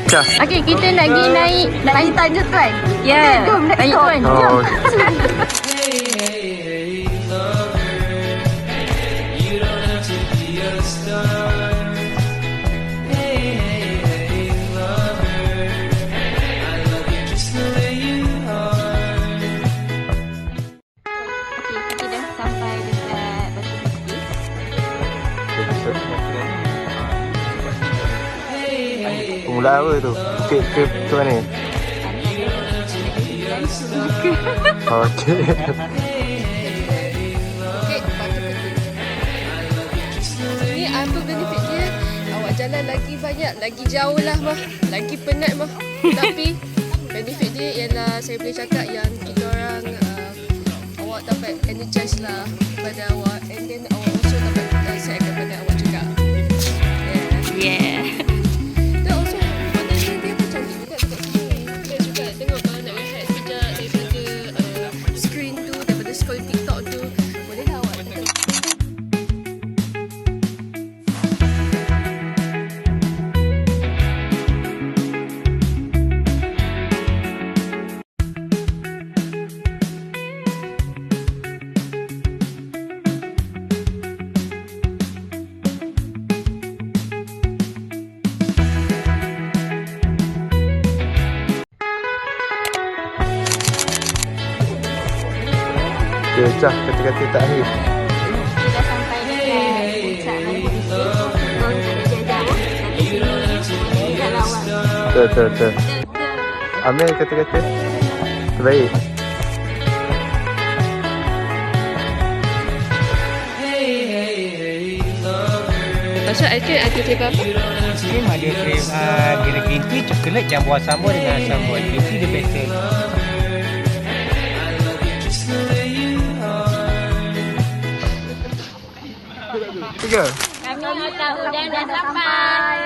Okey, kita nak pergi naik Tanya tuan. Ya, Jom, let's naik go. tuan. Oh, Jom. Okey, kita dah sampai dekat Batu Bukit. Pemula apa tu? Bukit ke mana? Okey. Bukit Batu Putih. Ni apa benefit dia? Awak jalan lagi banyak, lagi jauh lah mah. Lagi penat mah. Tapi benefit dia ialah saya boleh cakap yang kita orang awak dapat energize lah pada awak, and then awak also dapat saya kepada awak juga. Yeah. Dan also pemandangan dia pun cantik juga dekat sini. Kita juga tengok kalau nak rehat sekejap daripada screen tu, daripada scroll TikTok tu, bolehlah awak tengok. Cah kata-kata tak akhir. Kita dah sampai dekat puncak Batu Bukit. Kalau nak jauh-jauh, dari sini kita lawat. Betul. Ambil kata-kata terbaik. Tasha, ada flavor apa? Cream ada cream dia green tea, coklat, jambuan sambal dengan sambal. Green tea dia better. Tiga. Kami tahu dan dah sampai.